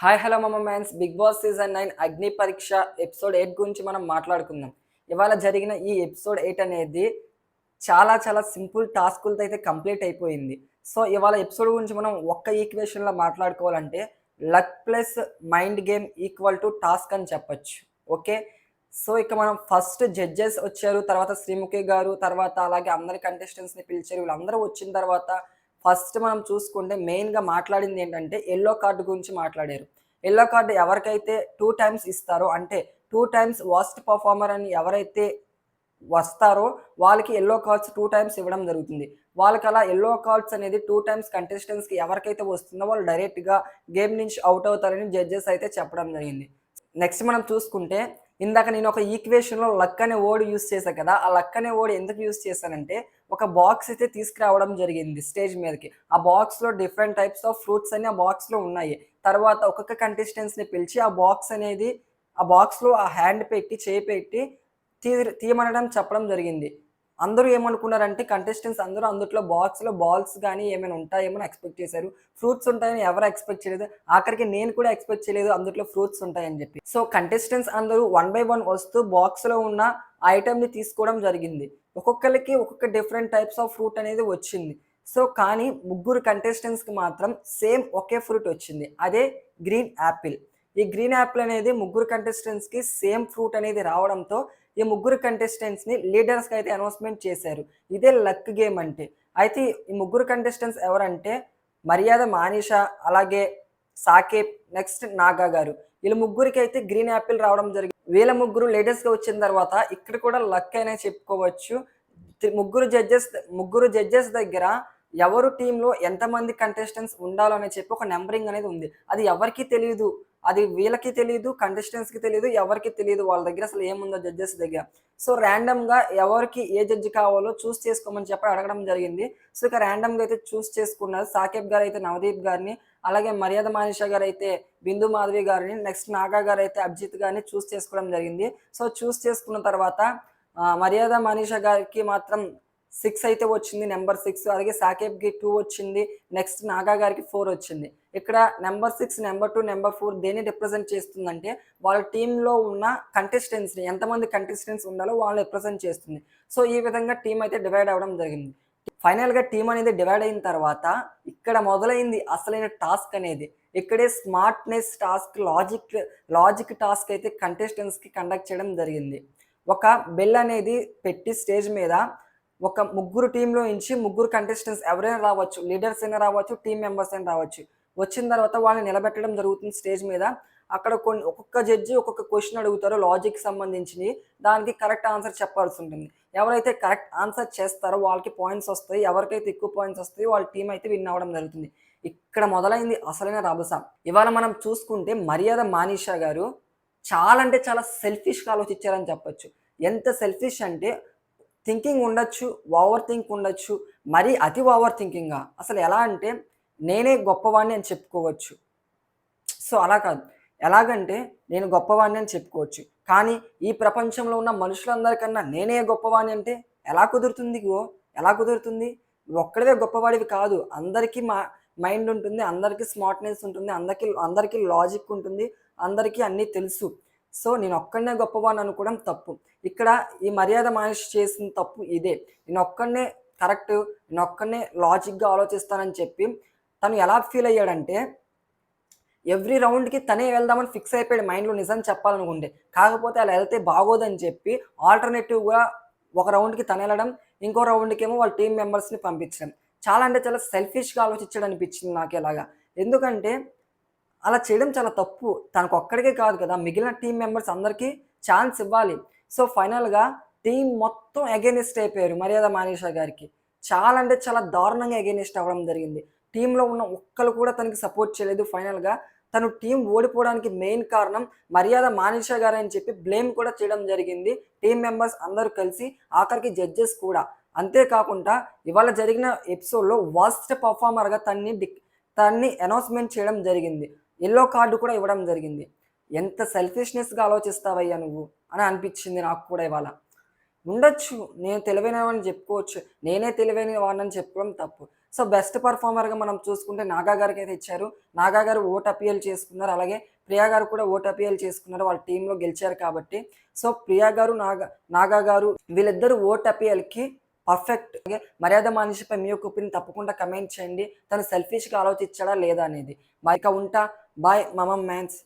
Hi hello మమ్మ man's big boss season 9 అగ్ని పరీక్ష ఎపిసోడ్ 8 గురించి మనం మాట్లాడుకుందాం. ఇవాళ జరిగిన ఈ ఎపిసోడ్ 8 అనేది చాలా సింపుల్ టాస్కులతో అయితే కంప్లీట్ అయిపోయింది. సో ఇవాళ ఎపిసోడ్ గురించి మనం ఒక్క ఈక్వేషన్‌లో మాట్లాడుకోవాలంటే luck plus mind game equal to task అని చెప్పొచ్చు. ఓకే. సో ఇక మనం ఫస్ట్ జడ్జెస్ వచ్చారు. తర్వాత శ్రీముఖి గారు, తర్వాత అలాగే అందరి కంటెస్టెంట్స్‌ని పిలిచారు. వీళ్ళందరూ వచ్చిన తర్వాత ఫస్ట్ మనం చూసుకుంటే మెయిన్‌గా మాట్లాడింది ఏంటంటే యెల్లో కార్డ్ గురించి మాట్లాడారు. యెల్లో కార్డ్ ఎవరికైతే 2 టైమ్స్ ఇస్తారో అంటే 2 టైమ్స్ వర్స్ట్ పెర్ఫార్మర్ అని ఎవరైతే వస్తారో వాళ్ళకి యెల్లో కార్డ్స్ 2 టైమ్స్ ఇవ్వడం జరుగుతుంది. వాళ్ళకలా యెల్లో కార్డ్స్ అనేది 2 టైమ్స్ కంటెస్టెంట్స్‌కి ఎవరికైతే వస్తుందో వాళ్ళు డైరెక్ట్‌గా గేమ్ నుంచి ఔట్ అవుతారని జడ్జెస్ అయితే చెప్పడం జరిగింది. నెక్స్ట్ మనం చూసుకుంటే ఇందాక నేను ఒక ఈక్వేషన్‌లో లక్ అనే వర్డ్ యూజ్ చేశా కదా! ఆ లక్ అనే వర్డ్ ఎందుకు యూజ్ చేశానంటే ఒక బాక్స్ అయితే తీసుకురావడం జరిగింది స్టేజ్ మీదకి. ఆ బాక్స్‌లో డిఫరెంట్ టైప్స్ ఆఫ్ ఫ్రూట్స్ అన్ని ఆ బాక్స్‌లో ఉన్నాయి. తర్వాత ఒక్కొక్క కంటెస్టెంట్స్‌ని పిలిచి ఆ బాక్స్ అనేది ఆ బాక్స్‌లో ఆ హ్యాండ్ పెట్టి, చేయి పెట్టి తీయమనడం చెప్పడం జరిగింది. అందరూ ఏమనుకున్నారంటే కంటెస్టెంట్స్ అందరూ అందుట్లో బాక్స్‌లో బాల్స్ గాని ఏమైనా ఉంటాయేమో అని ఎక్స్‌పెక్ట్ చేశారు. ఫ్రూట్స్ ఉంటాయని ఎవరు ఎక్స్‌పెక్ట్ చేయలేదు. ఆఖరికి నేను కూడా ఎక్స్‌పెక్ట్ చేయలేదు అందుట్లో ఫ్రూట్స్ ఉంటాయని జెప్పి. సో, కంటెస్టెంట్స్ అందరూ వన్ బై వన్ వస్తూ బాక్స్‌లో ఉన్న ఐటెమ్‌ని తీసుకోవడం జరిగింది. ఒక్కొక్కళ్ళకి ఒక్కొక్క డిఫరెంట్ టైప్స్ ఆఫ్ ఫ్రూట్ అనేది వచ్చింది. సో, కానీ ముగ్గురు కంటెస్టెంట్స్‌కి మాత్రం సేమ్ ఒకే ఫ్రూట్ వచ్చింది. అదే గ్రీన్ యాపిల్. ఈ గ్రీన్ యాపిల్ అనేది ముగ్గురు కంటెస్టెంట్స్‌కి సేమ్ ఫ్రూట్ అనేది రావడంతో ఈ ముగ్గురు కంటెస్టెంట్స్‌ని లీడర్స్‌గా అయితే అనౌన్స్‌మెంట్ చేశారు. ఇదే లక్ గేమ్ అంటే. అయితే ఈ ముగ్గురు కంటెస్టెంట్స్ ఎవరంటే మర్యాద మానిష, అలాగే సాకేత్, నెక్స్ట్ నాగా గారు. వీళ్ళ ముగ్గురికైతే గ్రీన్ యాపిల్ రావడం జరిగింది. వీళ్ళ ముగ్గురు లీడర్స్‌గా వచ్చిన తర్వాత ఇక్కడ కూడా లక్ అనే చెప్పుకోవచ్చు. ముగ్గురు జడ్జెస్ దగ్గర ఎవరు టీమ్‌లో ఎంతమంది కంటెస్టెంట్స్ ఉండాలని చెప్పి ఒక నంబరింగ్ అనేది ఉంది. అది ఎవరికీ తెలీదు. అది వీళ్ళకి తెలీదు, కంటెస్టెంట్స్‌కి తెలీదు, ఎవరికీ తెలీదు. వాళ్ళ దగ్గర అసలు ఏముందో జడ్జెస్ దగ్గర. సో, ర్యాండమ్‌గా ఎవరికి ఏ జడ్జ్ కావాలో చూస్ చేసుకోమని చెప్పి అడగడం జరిగింది. సో, ఇక ర్యాండమ్‌గా అయితే చూస్ చేసుకున్నారు. సాకేత్ గారైతే నవదీప్ గారిని, అలాగే మర్యాద మానిషా గారైతే బిందు మాధవి గారిని, నెక్స్ట్ నాగా గారైతే అభిజిత్ గారిని చూస్ చేసుకోవడం జరిగింది. సో, చూస్ చేసుకున్న తర్వాత మర్యాద మానిషా గారికి మాత్రం 6 అయితే వచ్చింది. నంబర్ 6 అలాగే సాకేబ్‌కి 2 వచ్చింది. నెక్స్ట్ నాగా గారికి 4 వచ్చింది. ఇక్కడ నంబర్ 6, నంబర్ 2, నంబర్ 4 దేన్ని రిప్రజెంట్ చేస్తుందంటే వాళ్ళ టీమ్‌లో ఉన్న కంటెస్టెంట్స్‌ని ఎంతమంది కంటెస్టెంట్స్ ఉండాలో వాళ్ళని రిప్రజెంట్ చేస్తుంది. సో, ఈ విధంగా టీమ్ అయితే డివైడ్ అవ్వడం జరిగింది. ఫైనల్‌గా టీమ్ అనేది డివైడ్ అయిన తర్వాత ఇక్కడ మొదలైంది అసలైన టాస్క్ అనేది. ఇక్కడే స్మార్ట్‌నెస్ టాస్క్, లాజిక్ టాస్క్ అయితే కంటెస్టెంట్స్‌కి కండక్ట్ చేయడం జరిగింది. ఒక బెల్ అనేది పెట్టి స్టేజ్ మీద ఒక ముగ్గురు టీమ్‌లో నుంచి ముగ్గురు కంటెస్టెంట్స్ ఎవరైనా రావచ్చు. లీడర్స్ అయినా రావచ్చు, టీమ్ మెంబర్స్ అయినా రావచ్చు. వచ్చిన తర్వాత వాళ్ళని నిలబెట్టడం జరుగుతుంది స్టేజ్ మీద. అక్కడ ఒక్కొక్క జడ్జి ఒక్కొక్క క్వెషన్ అడుగుతారో లాజిక్‌కి సంబంధించినయి. దానికి కరెక్ట్ ఆన్సర్ చెప్పాల్సుంటుంది. ఎవరైతే కరెక్ట్ ఆన్సర్ చేస్తారో వాళ్ళకి పాయింట్స్ వస్తాయి. ఎవరికైతే ఎక్కువ పాయింట్స్ వస్తాయో వాళ్ళ టీమ్ అయితే విన్ అవ్వడం జరుగుతుంది. ఇక్కడ మొదలైంది అసలైన రభస. ఇవాళ మనం చూసుకుంటే మర్యాద మానిషా గారు చాలా అంటే చాలా సెల్ఫిష్‌గా ఆలోచించారని చెప్పొచ్చు. ఎంత సెల్ఫిష్ అంటే థింకింగ్ ఉండొచ్చు, ఓవర్ థింక్ ఉండొచ్చు. మరీ అతి ఓవర్ థింకింగా. అసలు ఎలా అంటే నేనే గొప్పవాడిని అని చెప్పుకోవచ్చు. సో, అలా కాదు. ఎలాగంటే నేను గొప్పవాడిని అని చెప్పుకోవచ్చు. కానీ ఈ ప్రపంచంలో ఉన్న మనుషులందరికన్నా నేనే గొప్పవాడిని అంటే ఎలా కుదురుతుంది ఎలా కుదురుతుంది? నువ్వొక్కడివే గొప్పవాడివి కాదు. అందరికీ మైండ్ ఉంటుంది. అందరికీ స్మార్ట్‌నెస్ ఉంటుంది. అందరికీ లాజిక్ ఉంటుంది. అందరికీ అన్నీ తెలుసు. సో, నేనొక్కడినే గొప్పవాడిని అనుకోవడం తప్పు. ఇక్కడ ఈ మర్యాద మనిషి చేసిన తప్పు ఇదే. నేనొక్కడినే కరెక్టు, నేనొక్కడినే లాజిక్‌గా ఆలోచిస్తానని చెప్పి తను ఎలా ఫీల్ అయ్యాడంటే ఎవ్రీ రౌండ్‌కి తనే వెళ్దామని ఫిక్స్ అయిపోయాడు మైండ్‌లో నిజం చెప్పాలనుకుంటే. కాకపోతే అలా ఎళ్తే బాగోదని చెప్పి ఆల్టర్‌నేటివ్‌గా ఒక రౌండ్‌కి తనెళ్ళడం, ఇంకో రౌండ్‌కేమో వాళ్ళ టీమ్ మెంబర్స్‌ని పంపించడం. చాలా అంటే చాలా సెల్ఫిష్‌గా ఆలోచించాడనిపించింది నాకిలాగా. ఎందుకంటే అలా చేయడం చాలా తప్పు. తనకొక్కడికే కాదు కదా! మిగిలిన టీమ్ మెంబర్స్ అందరికీ ఛాన్స్ ఇవ్వాలి. సో, ఫైనల్‌గా టీమ్ మొత్తం అగైనిస్ట్ అయిపోయారు మర్యాద మానిషా గారికి. చాలా అంటే చాలా దారుణంగా అగైనిస్ట్ అవ్వడం జరిగింది. టీమ్‌లో ఉన్న ఒక్కళ్ళు కూడా తనకి సపోర్ట్ చేయలేదు. ఫైనల్‌గా తను టీమ్ ఓడిపోవడానికి మెయిన్ కారణం మర్యాద మానిషా గారని చెప్పి బ్లేమ్ కూడా చేయడం జరిగింది. టీమ్ మెంబర్స్ అందరూ కలిసి ఆఖరికి జడ్జెస్ కూడా. అంతే కాకుండా ఇవాళ జరిగిన ఎపిసోడ్‌లో వర్స్ట్ పెర్ఫార్మర్‌గా తన్ని అనౌన్స్‌మెంట్ చేయడం జరిగింది. యెల్లో కార్డ్ కూడా ఇవ్వడం జరిగింది. ఎంత సెల్ఫిష్‌నెస్‌గా ఆలోచిస్తావయ్యా నువ్వు అని అనిపించింది నాకు కూడా ఇవాళ. ఉండొచ్చు. నేను తెలివైనవాడిని చెప్పుకోవచ్చు. నేనే తెలివైన వాడినని చెప్పుకోవడం తప్పు. సో బెస్ట్ పర్ఫార్మర్‌గా మనం చూసుకుంటే నాగా గారికైతే ఇచ్చారు. నాగా గారు ఓట్ అపీల్ చేసుకున్నారు. అలాగే ప్రియా గారు కూడా ఓట్ అపీల్ చేసుకున్నారు. వాళ్ళ టీమ్‌లో గెలిచారు కాబట్టి. సో ప్రియా గారు, నాగా గారు వీళ్ళిద్దరూ ఓట్ అపీల్‌కి పర్ఫెక్ట్. అలాగే మర్యాద మనిషిపై మీ యొక్క ఒపీనియన్ తప్పకుండా కమెంట్ చేయండి. తను సెల్ఫిష్‌గా ఆలోచించాడా లేదా అనేది. ఇక ఉంటా. బాయ్ మమమ్ మ్యాన్స్.